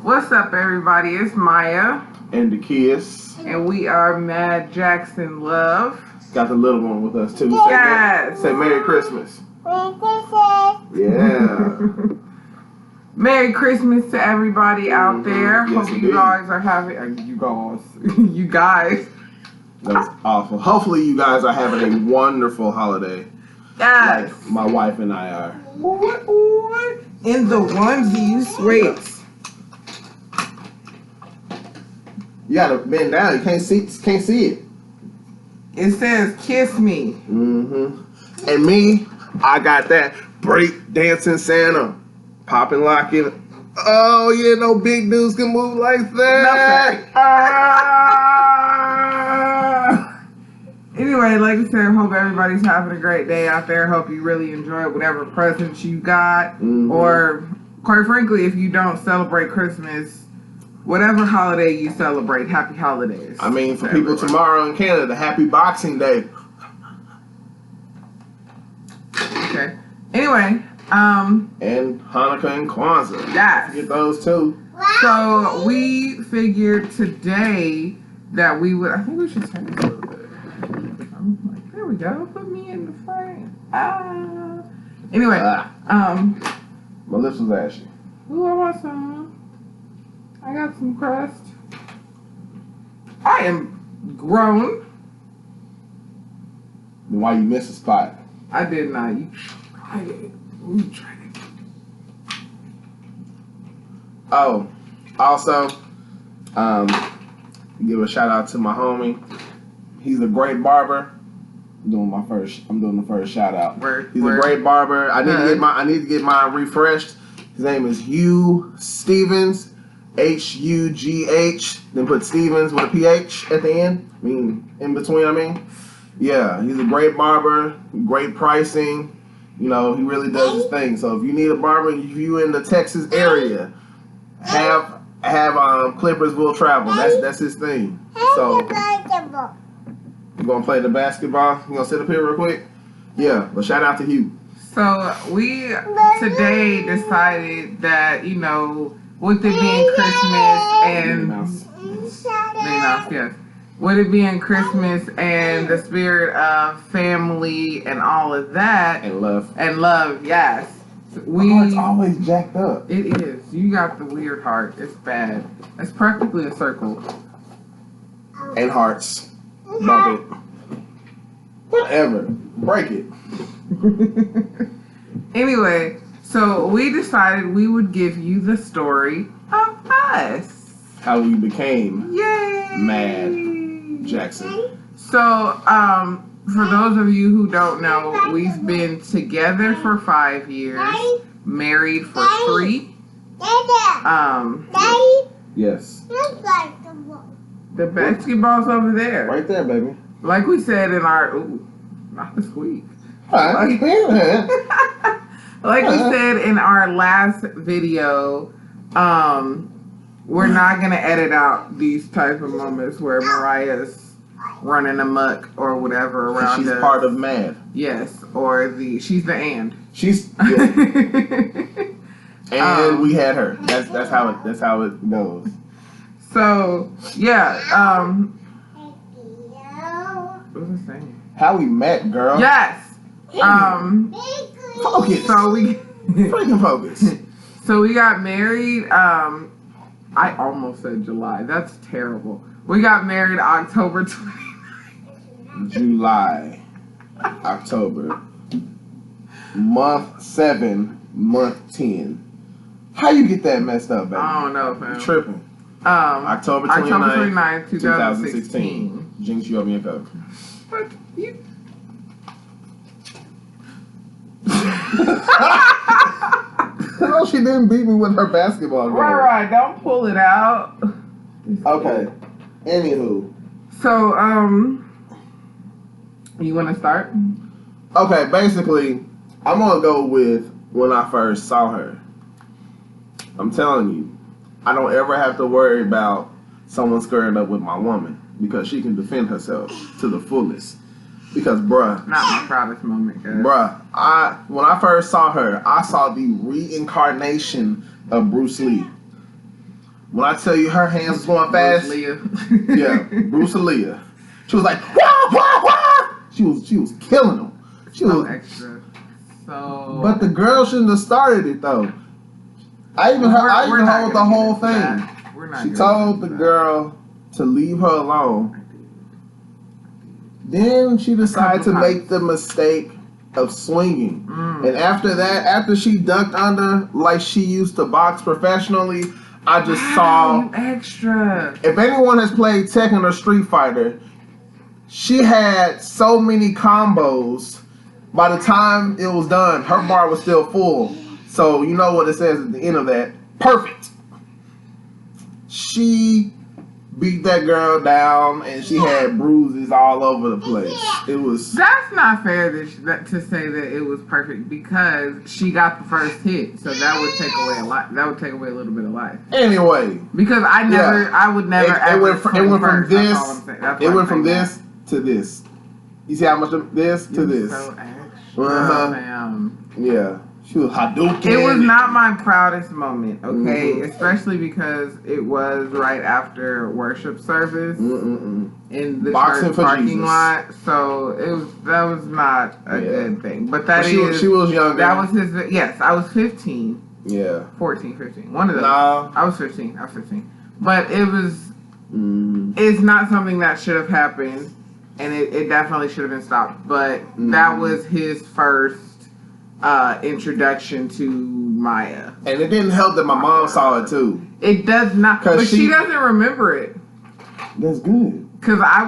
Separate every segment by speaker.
Speaker 1: What's up, everybody? It's Maya.
Speaker 2: And the kids.
Speaker 1: And we are Mad Jackson Love.
Speaker 2: Got the little one with us, too.
Speaker 1: Yes.
Speaker 2: Say Merry Christmas.
Speaker 3: Merry Christmas.
Speaker 2: Yeah.
Speaker 1: Merry Christmas to everybody out there.
Speaker 2: Yes,
Speaker 1: Hope you guys are having... you guys.
Speaker 2: That's awful. Hopefully you guys are having a wonderful holiday.
Speaker 1: Yes.
Speaker 2: Like my wife and I are.
Speaker 1: What? In the onesies. Wait.
Speaker 2: You gotta bend down. You can't see it.
Speaker 1: It says kiss me.
Speaker 2: Mm-hmm. And me, I got that break dancing Santa. Popping, locking. Oh yeah, no big dudes can move like that.
Speaker 1: Anyway, like I said, hope everybody's having a great day out there. Hope you really enjoy whatever presents you got.
Speaker 2: Mm-hmm.
Speaker 1: Or, quite frankly, if you don't celebrate Christmas, whatever holiday you celebrate, happy holidays.
Speaker 2: I mean, for people tomorrow in Canada, happy Boxing Day.
Speaker 1: Okay. Anyway,
Speaker 2: and Hanukkah and Kwanzaa.
Speaker 1: Yes.
Speaker 2: Get those too.
Speaker 1: So we figured today that we would. I think we should turn this a little bit. I'm like, there we go. Put me in the frame. Anyway,
Speaker 2: my lips was ashy.
Speaker 1: Ooh, I want some. I got some crust. I am grown.
Speaker 2: Then why you miss a spot?
Speaker 1: I did not. You tried it. You tried it.
Speaker 2: Oh, also, give a shout out to my homie. He's a great barber. I'm doing the first shout out. He's a great barber. I need to get mine refreshed. His name is Hugh Stevens, Hugh. Then put Stevens with a PH at the end. I mean, in between. Yeah, he's a great barber. Great pricing. You know, he really does his thing. So if you need a barber, if you in the Texas area, have Clippers will travel. That's his thing. So you gonna play the basketball? You gonna sit up here real quick? Yeah, but shout out to Hugh.
Speaker 1: So we today decided that, you know, with it being Christmas and Minnie Mouse, yes. With it being Christmas and the spirit of family and all of that.
Speaker 2: And love,
Speaker 1: yes.
Speaker 2: It's always jacked up.
Speaker 1: It is. You got the weird heart. It's bad. It's practically a circle.
Speaker 2: And hearts. Bump it. Whatever. Break it.
Speaker 1: Anyway, so we decided we would give you the story of us.
Speaker 2: How we became
Speaker 1: Yay!
Speaker 2: Mad Jackson.
Speaker 1: So, for those of you who don't know, we've been together for 5 years, married for 3.
Speaker 2: Yes.
Speaker 1: The basketball's over there.
Speaker 2: Right there, baby.
Speaker 1: Like we said in our, not the squeak. Like we said in our last video, we're not going to edit out these type of moments where Mariah's running amok or whatever around us.
Speaker 2: She's part of Mad.
Speaker 1: Yes, or she's the and.
Speaker 2: She's and we had her. That's how it goes.
Speaker 1: So yeah, what was I saying?
Speaker 2: How we met, girl.
Speaker 1: Yes.
Speaker 2: Focus.
Speaker 1: So we
Speaker 2: freaking focus.
Speaker 1: So we got married. I almost said July. That's terrible. We got married October 29th.
Speaker 2: July, October, month 7, month 10. How you get that messed up, baby?
Speaker 1: I don't know, fam.
Speaker 2: You're tripping. October 29th, 2016. Jinx, you owe me a Coke.
Speaker 1: But you...
Speaker 2: No, she didn't beat me with her basketball game.
Speaker 1: Right. Don't pull it out.
Speaker 2: Okay. Anywho.
Speaker 1: So, you want to start?
Speaker 2: Okay, basically, I'm going to go with when I first saw her. I'm telling you, I don't ever have to worry about someone squaring up with my woman because she can defend herself to the fullest. Because, bruh.
Speaker 1: Not my proudest moment, guys.
Speaker 2: Bruh, when I first saw her, I saw the reincarnation of Bruce Lee. When I tell you her hands was going fast, yeah, Bruce Aaliyah. She was like, wah, wah, wah! She was killing them. She was
Speaker 1: extra. So,
Speaker 2: but the girl shouldn't have started it though. I even heard the whole thing. She told the girl to leave her alone. Then she decided to make the mistake of swinging. And after that, after she ducked under like she used to box professionally, I just saw
Speaker 1: extra.
Speaker 2: If anyone has played Tekken or Street Fighter, she had so many combos. By the time it was done, her bar was still full. So you know what it says at the end of that. Perfect. She beat that girl down, and she had bruises all over the place. It was.
Speaker 1: That's not fair to say that it was perfect because she got the first hit, so that would take away a lot. That would take away a little bit of life.
Speaker 2: Anyway,
Speaker 1: because I would never.
Speaker 2: It went from this to this. You see how much of this to this?
Speaker 1: So extra,
Speaker 2: yeah. She was Hadouken.
Speaker 1: It was not my proudest moment, okay? Especially because it was right after worship service in the church parking lot. So that was not a good thing. But
Speaker 2: she was younger.
Speaker 1: That was his. Yes, I was 15.
Speaker 2: Yeah.
Speaker 1: 14, 15. One of those.
Speaker 2: No.
Speaker 1: I was 15. But it was. It's not something that should have happened, and it definitely should have been stopped. But that was his first introduction to Maya.
Speaker 2: And it didn't help that my mom saw it too.
Speaker 1: It does not. But she doesn't remember it.
Speaker 2: That's good.
Speaker 1: Because I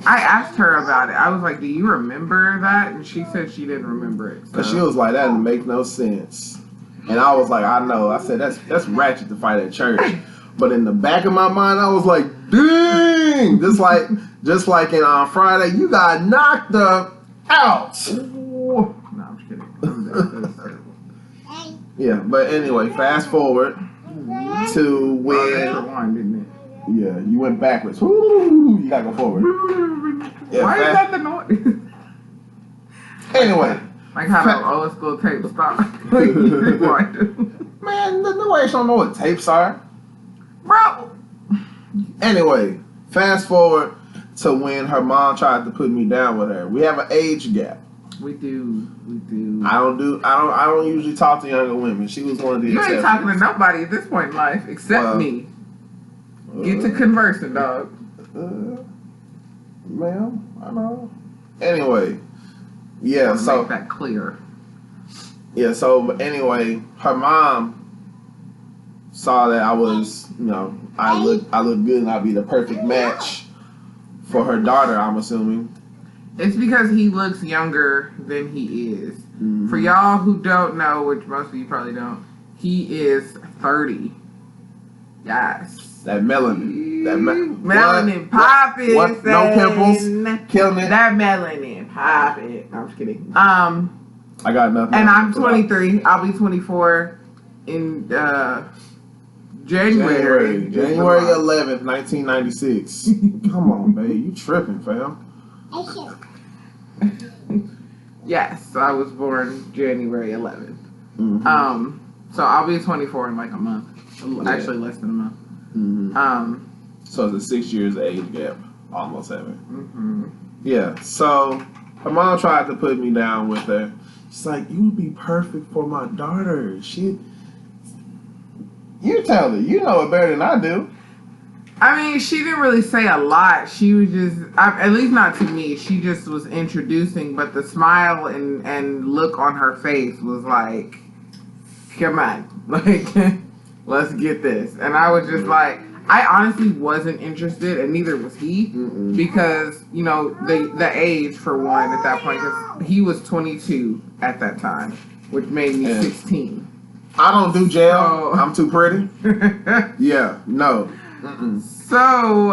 Speaker 1: asked her about it. I was like, do you remember that? And she said she didn't remember it.
Speaker 2: Because she was like, that didn't make no sense. And I was like, I know. I said, that's ratchet to fight at church. But in the back of my mind, I was like, dang! Just like in on Friday, you got knocked out.
Speaker 1: No, I'm just kidding.
Speaker 2: Yeah, but anyway, fast forward to when. Yeah, you went backwards. Ooh, you gotta go forward. Yeah,
Speaker 1: why is that the noise?
Speaker 2: Anyway.
Speaker 1: Like how the old school tapes stop.
Speaker 2: Man, nobody don't know what tapes are.
Speaker 1: Bro.
Speaker 2: Anyway, fast forward to when her mom tried to put me down with her. We have an age gap.
Speaker 1: We do.
Speaker 2: I don't usually talk to younger women. She was one of the exceptions.
Speaker 1: You ain't talking to nobody at this point in life except me. Get to conversing, dog.
Speaker 2: Ma'am, I know. Anyway, yeah. So
Speaker 1: make that clear.
Speaker 2: Yeah. So anyway, her mom saw that I was, I look good and I'd be the perfect match for her daughter. I'm assuming.
Speaker 1: It's because he looks younger than he is. For y'all who don't know, which most of you probably don't, he is 30. Yes.
Speaker 2: That melanin.
Speaker 1: Melanin popping.
Speaker 2: What? No pimples. Killing it.
Speaker 1: That melanin popping. I'm just kidding.
Speaker 2: I got nothing.
Speaker 1: And I'm 23. I'll be 24 in January
Speaker 2: 11th, 1996. Come on, babe. You tripping, fam.
Speaker 1: Yes, so I was born January 11th. So I'll be 24 in like a month. Actually, less than a month.
Speaker 2: So it's a 6 years age gap, almost 7. Yeah. So her mom tried to put me down with her. She's like, "You would be perfect for my daughter." You tell her. You know it better than I do.
Speaker 1: I mean, she didn't really say a lot. She was just, at least not to me, she just was introducing, but the smile and look on her face was like, come on, like, let's get this. And I was just like, I honestly wasn't interested, and neither was he, because, the age, for one, at that point, because he was 22 at that time, which made me 16.
Speaker 2: I don't do jail. I'm too pretty. Yeah, no.
Speaker 1: So,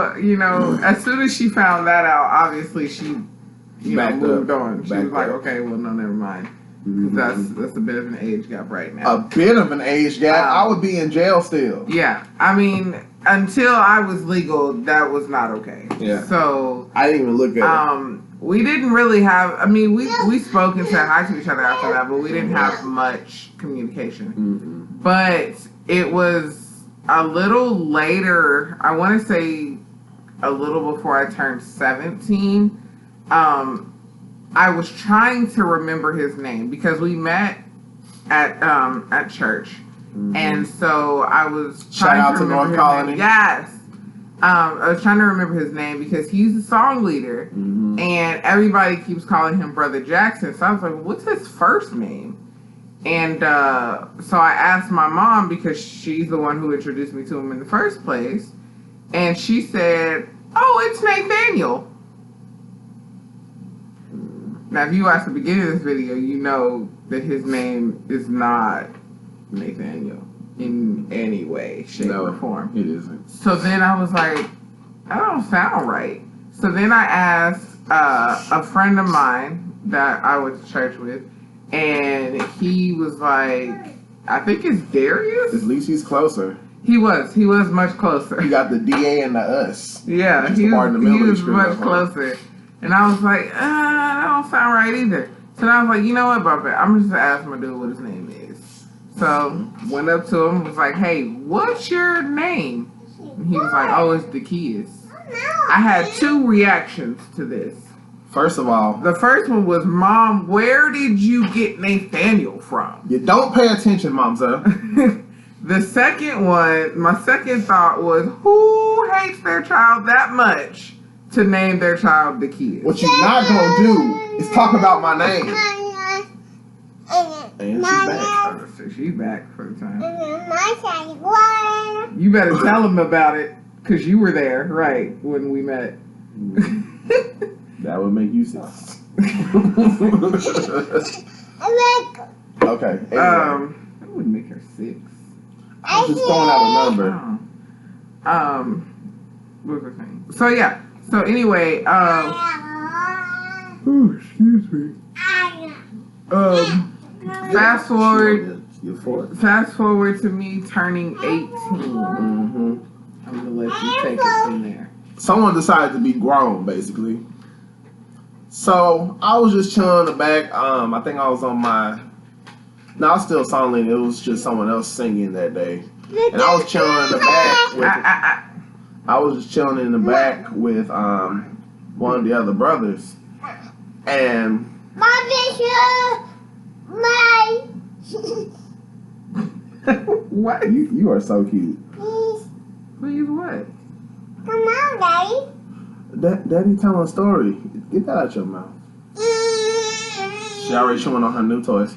Speaker 1: as soon as she found that out, obviously she, moved on. She was like, okay, well, no, never mind. That's a bit of an age gap right now.
Speaker 2: A bit of an age gap? I would be in jail still.
Speaker 1: Yeah. I mean, until I was legal, that was not okay.
Speaker 2: Yeah.
Speaker 1: So
Speaker 2: I didn't even look at it.
Speaker 1: We didn't really have, we spoke and said hi to each other after that, but we didn't have much communication. But it was a little later, I want to say a little before I turned 17, I was trying to remember his name because we met at church. Mm-hmm. And so I was trying to remember his name. Yes. I was trying to remember his name because he's the song leader. Mm-hmm. And everybody keeps calling him Brother Jackson. So I was like, what's his first name? And so I asked my mom because she's the one who introduced me to him in the first place. And she said, oh, it's Nathaniel. Now, if you watch the beginning of this video, you know that his name is not Nathaniel in any way, shape, or form.
Speaker 2: It isn't.
Speaker 1: So then I was like, that don't sound right. So then I asked a friend of mine that I went to church with, and he was like, I think it's Darius?
Speaker 2: At least he's closer.
Speaker 1: He was much closer.
Speaker 2: He got the DA and the us.
Speaker 1: Yeah, he was much closer. And I was like, that don't sound right either. So then I was like, you know what, Bubba? I'm just going to ask my dude what his name is. So went up to him, was like, hey, what's your name? And he was like, oh, it's the kids. I had two reactions to this.
Speaker 2: First of all,
Speaker 1: the first one was, Mom, where did you get Nathaniel from?
Speaker 2: You don't pay attention, Momza.
Speaker 1: The second one, my second thought was, who hates their child that much to name their child the Kids?
Speaker 2: What you're not going to do is talk about my name. And she's back.
Speaker 1: So she's back for the time. You better tell him about it, because you were there, right, when we met.
Speaker 2: That would make you sick. Okay. Anyway.
Speaker 1: That would make her 6.
Speaker 2: I was just throwing out a number.
Speaker 1: What was the thing? So yeah. So anyway, excuse me. Fast forward to me turning 18. Mm-hmm. I'm gonna let you take it from there.
Speaker 2: Someone decided to be grown, basically. So I was just chilling in the back. I think I was on my. No, I was still songing. It was just someone else singing that day, and I was chilling in the back. I was just chilling in the back with one of the other brothers, and
Speaker 1: what?
Speaker 2: You are so cute.
Speaker 1: Please what?
Speaker 3: Come on, Daddy.
Speaker 2: Daddy telling a story. Get that out your mouth. She already showing on her new toys.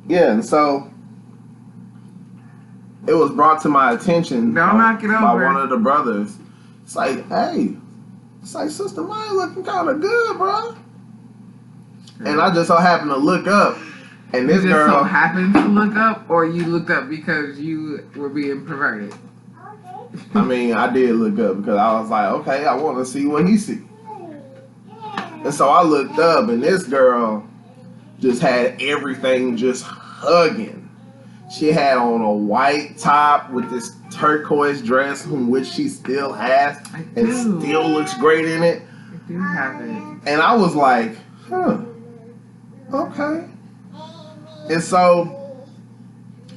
Speaker 2: Yeah, and so it was brought to my attention by one of the brothers. It's like, hey, Sister Maya looking kind of good, bro. And I just so happened to look up, and this girl
Speaker 1: so happened to look up, or you looked up because you were being perverted?
Speaker 2: I mean, I did look up because I was like, okay, I want to see what he see. And so I looked up, and this girl just had everything just hugging. She had on a white top with this turquoise dress, which she still has, and still looks great in it.
Speaker 1: I do have it.
Speaker 2: And I was like, okay. And so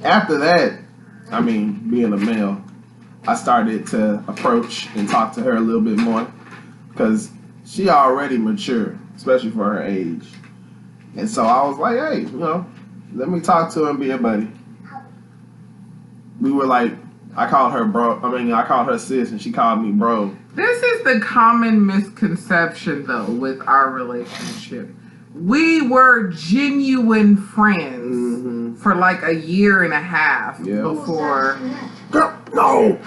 Speaker 2: after that, I mean, being a male, I started to approach and talk to her a little bit more because she already mature, especially for her age. And so I was like, hey, let me talk to her and be a buddy. We were like, I called her bro. I called her sis, and she called me bro.
Speaker 1: This is the common misconception, though, with our relationship. We were genuine friends for like a year and a half before.
Speaker 2: No!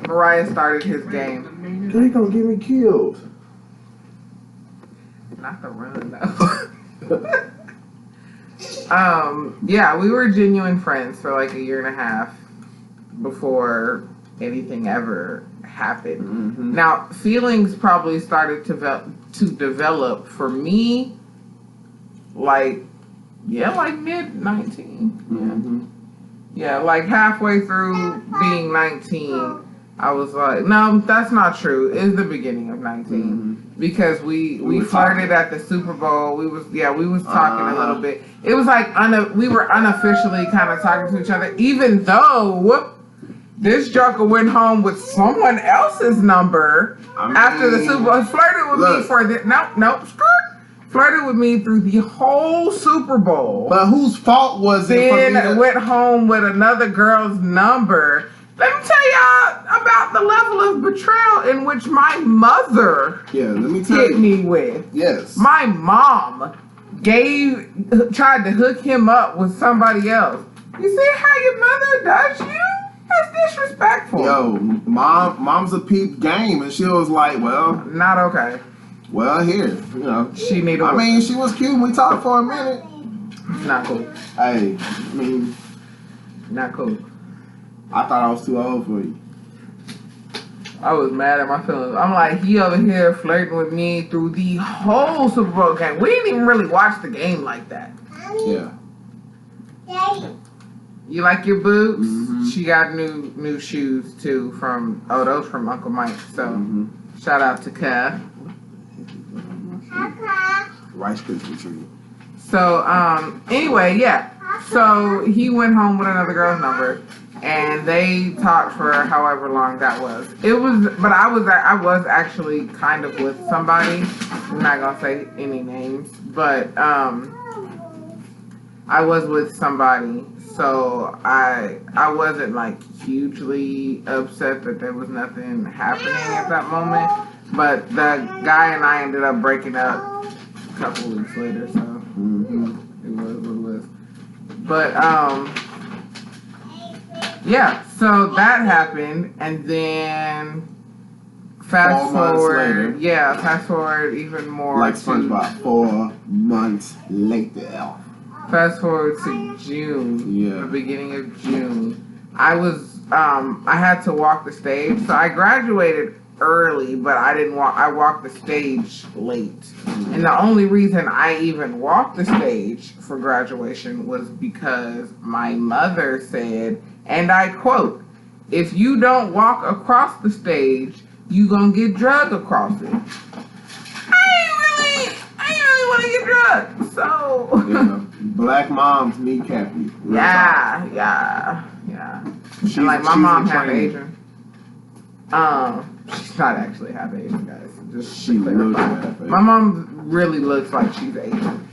Speaker 1: Mariah started his game.
Speaker 2: They gonna get me killed.
Speaker 1: Not the run, though. Yeah, we were genuine friends for like a year and a half before anything ever happened. Mm-hmm. Now, feelings probably started to develop for me, like mid 19.
Speaker 2: Mm-hmm.
Speaker 1: Yeah, like halfway through being 19, I was like, no, that's not true. It's the beginning of 19 because we flirted at the Super Bowl. We was talking a little bit. It was like we were unofficially kind of talking to each other, even though this joker went home with someone else's number after the Super Bowl. Flirted with me for the flirted with me through the whole Super Bowl.
Speaker 2: But whose fault was it?
Speaker 1: Then went home with another girl's number. Let me tell y'all about the level of betrayal in which my mother hit me with.
Speaker 2: Yes.
Speaker 1: My mom tried to hook him up with somebody else. You see how your mother does you? That's disrespectful.
Speaker 2: Yo, mom's a peep game, and she was like, well.
Speaker 1: Not okay.
Speaker 2: Well, here, you know.
Speaker 1: She needed
Speaker 2: I mean, she was cute. We talked for a minute.
Speaker 1: Not cool.
Speaker 2: Hey, I mean.
Speaker 1: Not cool.
Speaker 2: I thought I was too old for you.
Speaker 1: I was mad at my feelings. I'm like, he over here flirting with me through the whole Super Bowl game. We didn't even really watch the game like that.
Speaker 2: Yeah.
Speaker 1: You like your boots? She got new shoes too those from Uncle Mike. So shout out to Kev.
Speaker 2: Rice Krispie treat.
Speaker 1: So anyway, yeah. So he went home with another girl's number. And they talked for however long that was. But I was actually kind of with somebody. I'm not gonna say any names, but I was with somebody, so I wasn't like hugely upset that there was nothing happening at that moment. But the guy and I ended up breaking up a couple weeks later, so it was what it was. But yeah, so that happened, and then fast forward even more.
Speaker 2: Like SpongeBob, 4 months later.
Speaker 1: Fast forward to June, the beginning of June. I had to walk the stage, so I graduated early, but I walked the stage late. And the only reason I even walked the stage for graduation was because my mother said, and I quote, "If you don't walk across the stage, you gonna get drugged across it." I ain't really want to get drugged, so.
Speaker 2: Black moms kneecap you.
Speaker 1: Yeah. My mom half Asian. She's not actually half Asian, guys. Just
Speaker 2: she looks half Asian.
Speaker 1: My mom really looks like she's Asian,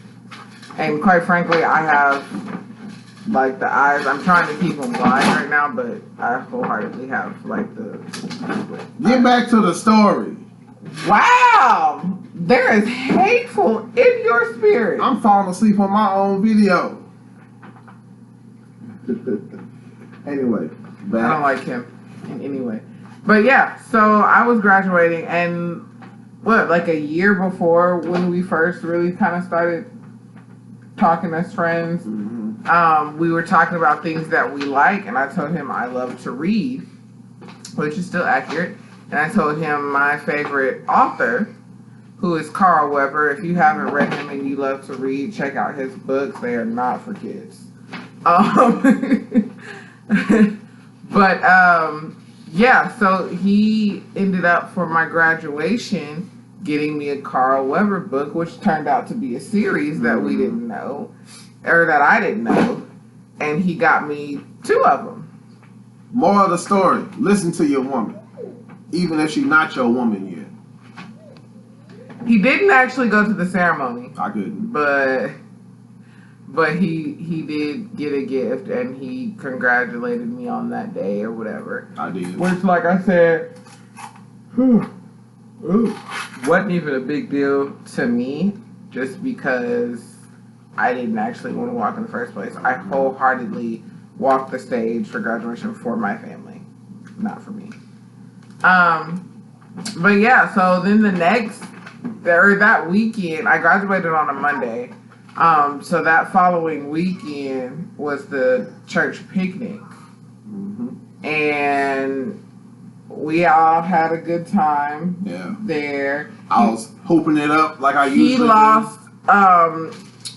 Speaker 1: and quite frankly, I have. Like the eyes, I'm trying to keep them blind right now, but I wholeheartedly have like the.
Speaker 2: Get back to the story.
Speaker 1: Wow, there is hateful in your spirit.
Speaker 2: I'm falling asleep on my own video. Anyway, back.
Speaker 1: I don't like him in any way, but yeah. So I was graduating, and like a year before when we first really kind of started talking as friends. We were talking about things that we like, and I told him I love to read, which is still accurate. And I told him my favorite author, who is Carl Weber. If you haven't read him and you love to read, check out his books. They are not for kids. Yeah, so he ended up for my graduation getting me a Carl Weber book, which turned out to be a series that we didn't know. Or that I didn't know, and he got me 2 of them.
Speaker 2: Moral of the story: listen to your woman, even if she's not your woman yet.
Speaker 1: He didn't actually go to the ceremony.
Speaker 2: I couldn't,
Speaker 1: but he did get a gift, and he congratulated me on that day or whatever.
Speaker 2: I did.
Speaker 1: Which, like I said, wasn't even a big deal to me, just because I didn't actually want to walk in the first place. I wholeheartedly walked the stage for graduation for my family, not for me. But yeah, so then that weekend, I graduated on a Monday. So that following weekend was the church picnic. And we all had a good time there.
Speaker 2: I was hoping it up like I usually do.
Speaker 1: He lost,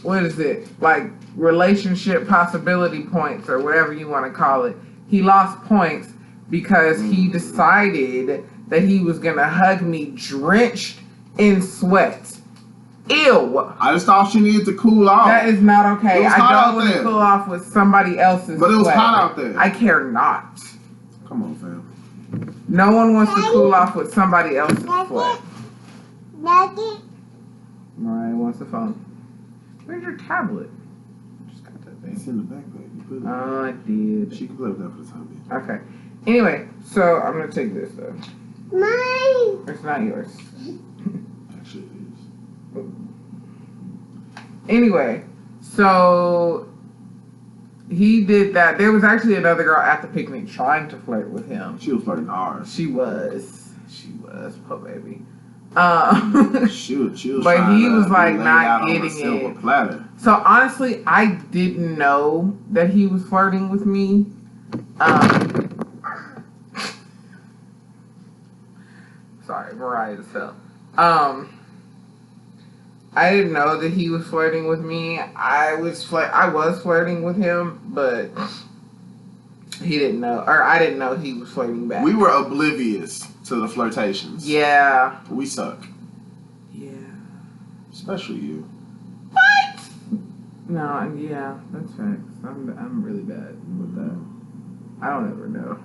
Speaker 1: what is it? Like relationship possibility points or whatever you want to call it. He lost points because he decided that he was gonna hug me drenched in sweat. Ew.
Speaker 2: I just thought she needed to cool off.
Speaker 1: That is not okay.
Speaker 2: It was
Speaker 1: I
Speaker 2: hot
Speaker 1: don't
Speaker 2: out
Speaker 1: want to
Speaker 2: there.
Speaker 1: cool off with somebody else's
Speaker 2: But it was
Speaker 1: sweat.
Speaker 2: hot out there.
Speaker 1: I care not.
Speaker 2: Come on, fam.
Speaker 1: No one wants to cool off with somebody else's sweat.
Speaker 3: Daddy.
Speaker 1: Mariah wants the phone. Where's your tablet?
Speaker 2: Just got that thing. It's in the backpack. You put it.
Speaker 1: Oh, I did.
Speaker 2: She can play with that for the time being.
Speaker 1: Okay. Anyway, so I'm gonna take this though.
Speaker 3: Mine.
Speaker 1: It's not yours.
Speaker 2: Actually, it is.
Speaker 1: Anyway, so he did that. There was actually another girl at the picnic trying to flirt with him.
Speaker 2: She was flirting ours.
Speaker 1: She was, poor baby.
Speaker 2: She was
Speaker 1: But
Speaker 2: trying
Speaker 1: he
Speaker 2: to
Speaker 1: was
Speaker 2: be
Speaker 1: like
Speaker 2: laid
Speaker 1: not
Speaker 2: out on a
Speaker 1: getting
Speaker 2: silver
Speaker 1: it.
Speaker 2: platter.
Speaker 1: So honestly, I didn't know that he was flirting with me. Sorry, Mariah just fell. I didn't know that he was flirting with me. I was flirting with him, but he didn't know, or I didn't know he was flirting back.
Speaker 2: We were oblivious to the flirtations.
Speaker 1: Yeah.
Speaker 2: We suck.
Speaker 1: Yeah.
Speaker 2: Especially you.
Speaker 1: What? No, yeah, that's facts. I'm really bad with that. I don't ever know.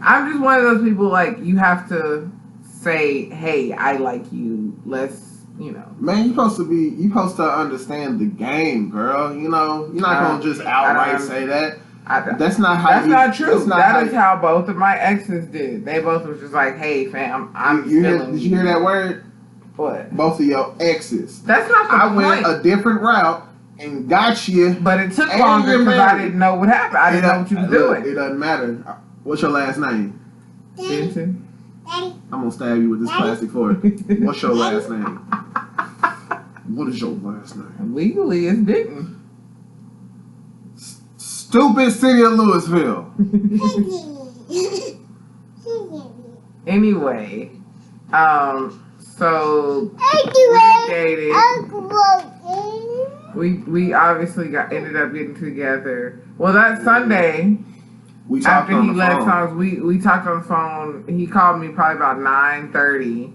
Speaker 1: I'm just one of those people, like, you have to say, hey, I like you. Let's, you know.
Speaker 2: Man, you supposed to understand the game, girl. You know, you're not gonna just outright say that. That's not how.
Speaker 1: That's not true. That is
Speaker 2: how
Speaker 1: how both of my exes did. They both was just like, hey, fam, I'm feeling
Speaker 2: Did you hear that word?
Speaker 1: What?
Speaker 2: Both of your exes.
Speaker 1: That's not the point.
Speaker 2: I went a different route and got you.
Speaker 1: But it took
Speaker 2: And
Speaker 1: longer
Speaker 2: you're
Speaker 1: because I
Speaker 2: married.
Speaker 1: didn't know what happened. I didn't know what you was doing.
Speaker 2: It doesn't matter. What's your last name?
Speaker 1: Denton.
Speaker 3: Daddy.
Speaker 2: I'm gonna stab you with this plastic fork. What's your last name? What is your last name?
Speaker 1: Legally, it's Denton.
Speaker 2: Stupid city of Louisville.
Speaker 1: Anyway, so we dated. We obviously ended up getting together. Well, that Sunday,
Speaker 2: We talked
Speaker 1: after
Speaker 2: on
Speaker 1: he
Speaker 2: the
Speaker 1: left
Speaker 2: phone.
Speaker 1: songs, we talked on the phone. He called me probably about 9:30,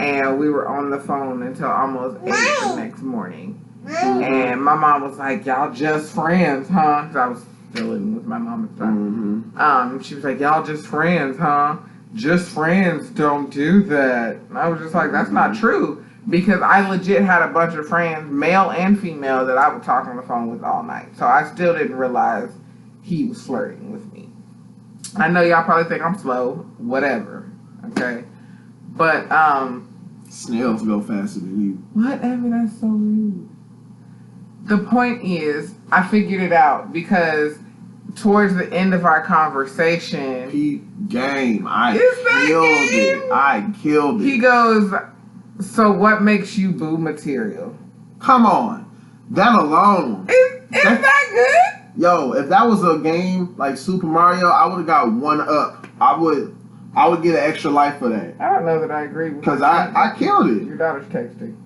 Speaker 1: and we were on the phone until almost 8 the next morning. And my mom was like, "Y'all just friends, huh?" Because I was still living with my mom at the time. She was like, "Y'all just friends, huh? Just friends don't do that." And I was just like, "That's not true." Because I legit had a bunch of friends, male and female, that I would talk on the phone with all night. So I still didn't realize he was flirting with me. I know y'all probably think I'm slow, whatever, okay? But,
Speaker 2: Snails go faster than you.
Speaker 1: what, Evan? That's so rude. The point is, I figured it out because towards the end of our conversation,
Speaker 2: Pete game. I
Speaker 1: Is that
Speaker 2: killed
Speaker 1: game?
Speaker 2: it. I killed it.
Speaker 1: he goes, "So what makes you boo material?"
Speaker 2: Come on. That alone.
Speaker 1: Is that good?
Speaker 2: Yo, if that was a game like Super Mario, I would have got one up. I would get an extra life for that.
Speaker 1: I don't know that I agree with
Speaker 2: Because
Speaker 1: you.
Speaker 2: I killed it.
Speaker 1: Your daughter's texting.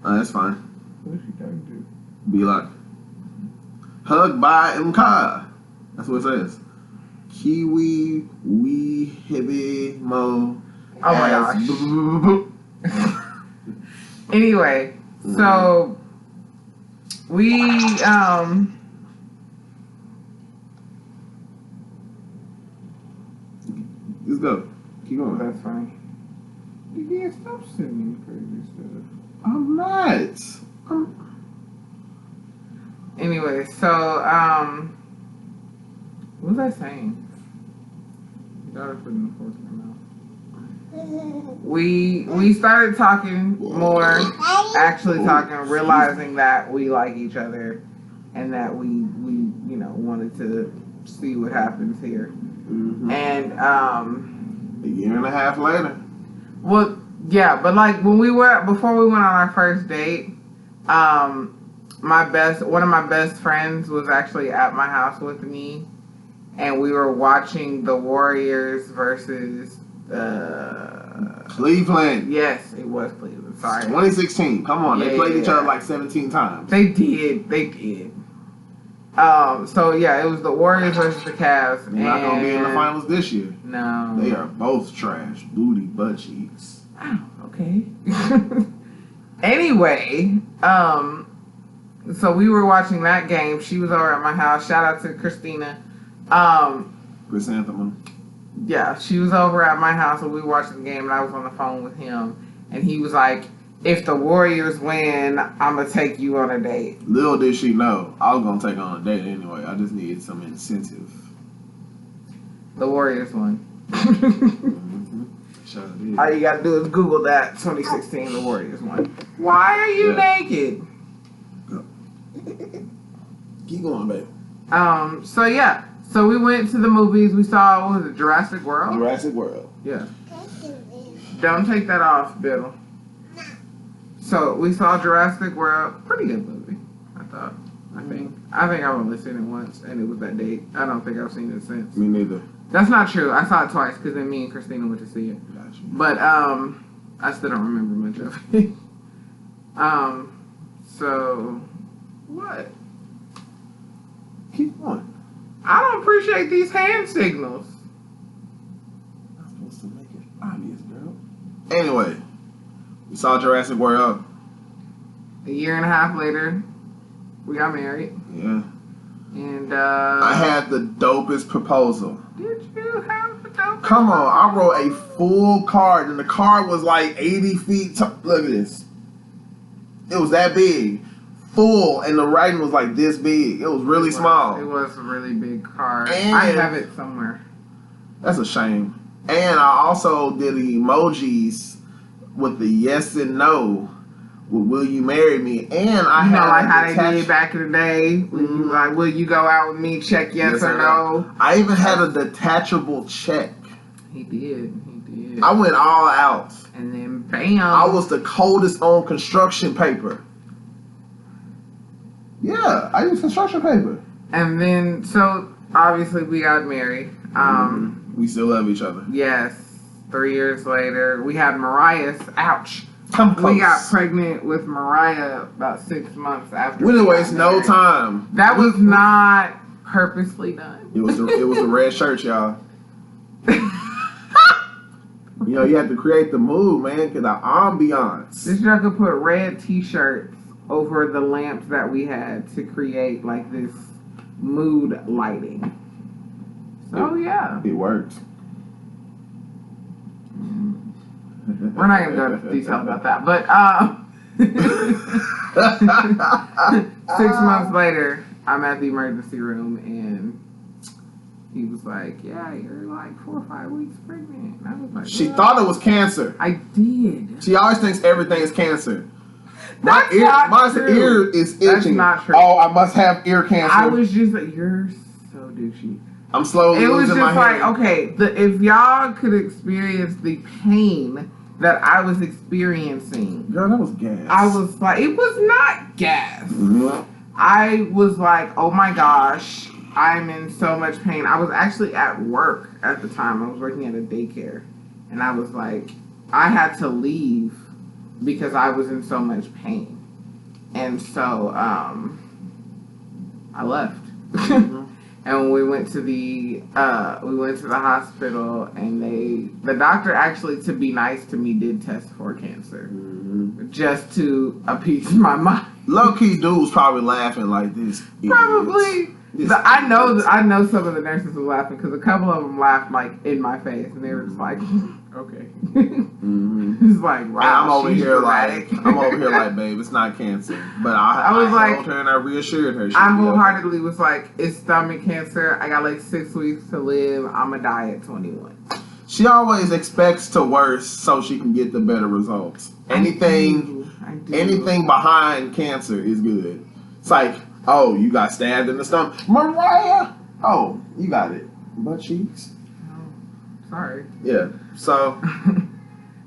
Speaker 2: That's fine.
Speaker 1: Who's she talking to?
Speaker 2: Be like, hug by Mka. That's what it says. Kiwi, wee, hibby, mo.
Speaker 1: Oh my gosh. Anyway, so we
Speaker 2: Let's go. Keep going.
Speaker 1: that's funny. You can't stop sending crazy stuff.
Speaker 2: I'm not.
Speaker 1: Anyway, so what was I saying? Your daughter's putting the fork in her mouth. We started talking more, actually talking, realizing that we like each other, and that we wanted to see what happens here.
Speaker 2: Mm-hmm.
Speaker 1: And
Speaker 2: A year and a half later.
Speaker 1: well, yeah, but like before we went on our first date, one of my best friends was actually at my house with me, and we were watching the Warriors versus
Speaker 2: Cleveland.
Speaker 1: yes, it was Cleveland. Sorry,
Speaker 2: 2016. Come on. They played each
Speaker 1: Yeah.
Speaker 2: other like 17 times.
Speaker 1: they did. So yeah, it was the Warriors versus the Cavs.
Speaker 2: They're not gonna be in the finals this year.
Speaker 1: No.
Speaker 2: They are both trash. Booty butt cheeks.
Speaker 1: Oh, okay. Anyway, so we were watching that game. She was over at my house. Shout out to Christina.
Speaker 2: Chrysanthemum.
Speaker 1: Yeah, she was over at my house and we were watching the game and I was on the phone with him and he was like, if the Warriors win, I'm going to take you on a date.
Speaker 2: Little did she know, I was going to take her on a date anyway. I just needed some incentive.
Speaker 1: The Warriors won.
Speaker 2: Sure did.
Speaker 1: All you got to do is Google that. 2016, the Warriors won. Why are you naked?
Speaker 2: Keep going, baby.
Speaker 1: So yeah. So we went to the movies. We saw, what was it, Jurassic World?
Speaker 2: Jurassic World.
Speaker 1: Yeah. Don't take that off, Bill. So we saw Jurassic World. Pretty good movie, I thought. I think I've only seen it once, and it was that date. I don't think I've seen it since.
Speaker 2: Me neither.
Speaker 1: That's not true. I saw it twice because then me and Christina went to see it.
Speaker 2: Gotcha.
Speaker 1: But I still don't remember much of it. So what?
Speaker 2: Keep going.
Speaker 1: I don't appreciate these hand signals.
Speaker 2: I'm supposed to make it obvious, girl. Anyway, we saw Jurassic World.
Speaker 1: A year and a half later, we got married.
Speaker 2: Yeah.
Speaker 1: And
Speaker 2: I had the dopest proposal.
Speaker 1: Did you have the dopest?
Speaker 2: Come on, I wrote a full card, and the card was like 80 feet tall. Look at this. It was that big. Full, and the writing was like this big. It was really small.
Speaker 1: It was a really big card.
Speaker 2: And
Speaker 1: I have it somewhere.
Speaker 2: That's a shame. And I also did emojis with the yes and no. With will you marry me? And I
Speaker 1: You know,
Speaker 2: had
Speaker 1: like how they
Speaker 2: attached-
Speaker 1: did back in the day. When you like, will you go out with me? Check yes or no.
Speaker 2: I even had a detachable check.
Speaker 1: He did.
Speaker 2: I went all out.
Speaker 1: And then bam.
Speaker 2: I was the coldest on construction paper. Yeah, I used construction paper.
Speaker 1: And then, so obviously we got married.
Speaker 2: We still love each other.
Speaker 1: Yes. 3 years later, we had Mariah. Ouch.
Speaker 2: Come close.
Speaker 1: We got pregnant with Mariah about 6 months after.
Speaker 2: We didn't
Speaker 1: got
Speaker 2: waste no
Speaker 1: married.
Speaker 2: time.
Speaker 1: That was not purposely done.
Speaker 2: It was the red shirt, y'all. You know, you have to create the mood, man, because the ambiance.
Speaker 1: This y'all could put red t-shirts over the lamps that we had to create like this mood lighting. So yeah.
Speaker 2: It worked.
Speaker 1: We're not gonna go into detail about that, but 6 months later, I'm at the emergency room and he was like, "Yeah, you're like 4 or 5 weeks pregnant." And I was like,
Speaker 2: She
Speaker 1: "What?"
Speaker 2: thought it was cancer.
Speaker 1: I did.
Speaker 2: She always thinks everything is cancer.
Speaker 1: That's
Speaker 2: My
Speaker 1: true.
Speaker 2: ear is itching.
Speaker 1: That's not true.
Speaker 2: Oh, I must have ear cancer.
Speaker 1: I was just like, "You're so douchey."
Speaker 2: I'm slowly
Speaker 1: It was
Speaker 2: losing
Speaker 1: just
Speaker 2: my
Speaker 1: like,
Speaker 2: head.
Speaker 1: okay, if y'all could experience the pain that I was experiencing,
Speaker 2: Girl, that was gas.
Speaker 1: I was like, it was not gas.
Speaker 2: Mhm.
Speaker 1: I was like, oh my gosh, I'm in so much pain. I was actually at work at the time. I was working at a daycare. And I was like, I had to leave because I was in so much pain. And so I left.
Speaker 2: Mhm.
Speaker 1: And when we went to the hospital, and the doctor actually, to be nice to me, did test for cancer, just to appease my mind.
Speaker 2: Low key dude was probably laughing like this.
Speaker 1: Probably.
Speaker 2: This
Speaker 1: I know some of the nurses were laughing because a couple of them laughed like in my face, and they were just like, okay.
Speaker 2: Mhm.
Speaker 1: It's like,
Speaker 2: And
Speaker 1: wow,
Speaker 2: I'm over
Speaker 1: she's
Speaker 2: here
Speaker 1: dramatic.
Speaker 2: like, babe, it's not cancer. But I
Speaker 1: was like-
Speaker 2: held her and I reassured her.
Speaker 1: I wholeheartedly was like, it's stomach cancer. I got like 6 weeks to live. I'm gonna die at 21.
Speaker 2: She always expects to worse so she can get the better results. Anything behind cancer is good. It's like, oh, you got stabbed in the stomach, Mariah. Oh, you got it, butt cheeks.
Speaker 1: Oh, sorry.
Speaker 2: Yeah. So.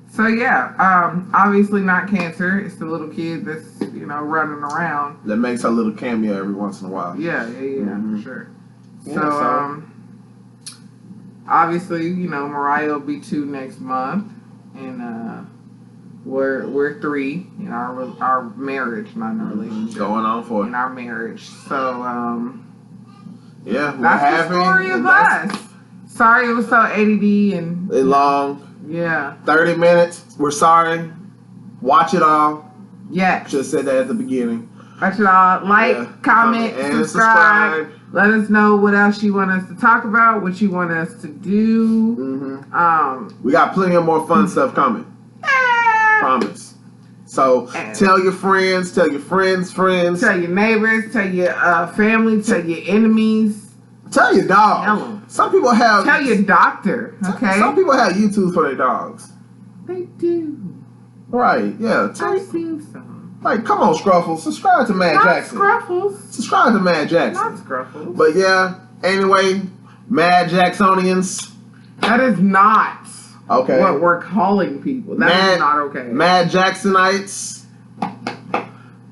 Speaker 1: So yeah, obviously not cancer. It's the little kid that's running around.
Speaker 2: That makes her little cameo every once in a while.
Speaker 1: Yeah,
Speaker 2: Mhm.
Speaker 1: for sure.
Speaker 2: Yeah,
Speaker 1: So obviously, Mariah will be 2 next month, and we're 3 in our marriage, not in our relationship.
Speaker 2: Going on for
Speaker 1: In our marriage. So
Speaker 2: Yeah, what
Speaker 1: That's the
Speaker 2: happened?
Speaker 1: story of us. Sorry it was so ADD and
Speaker 2: long.
Speaker 1: yeah.
Speaker 2: 30 minutes. We're sorry. Watch it all.
Speaker 1: Yes.
Speaker 2: Should have said that at the beginning.
Speaker 1: Watch it all. Like, comment,
Speaker 2: and
Speaker 1: subscribe. Let us know what else you want us to talk about, what you want us to do.
Speaker 2: We got plenty of more fun stuff coming. Promise. So tell your friends, tell your friends,
Speaker 1: tell your neighbors, tell your family, tell your enemies.
Speaker 2: Tell your dog.
Speaker 1: Tell them.
Speaker 2: Some people have.
Speaker 1: Tell your doctor. Okay.
Speaker 2: Some people have YouTube for their dogs.
Speaker 1: They do.
Speaker 2: Right? Yeah.
Speaker 1: I've seen some.
Speaker 2: Like, come on, Scruffles. Subscribe to Mad Jackson.
Speaker 1: Scruffles.
Speaker 2: Subscribe to Mad Jackson.
Speaker 1: Not Scruffles.
Speaker 2: But yeah. Anyway, Mad Jacksonians.
Speaker 1: That is not
Speaker 2: okay.
Speaker 1: What we're calling people. That is not okay.
Speaker 2: Mad Jacksonites.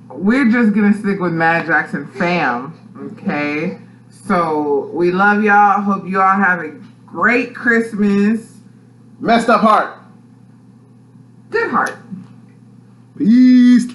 Speaker 1: We're just gonna stick with Mad Jackson fam. Okay. So we love y'all. Hope you all have a great Christmas.
Speaker 2: Messed up heart.
Speaker 1: Good heart.
Speaker 2: Peace.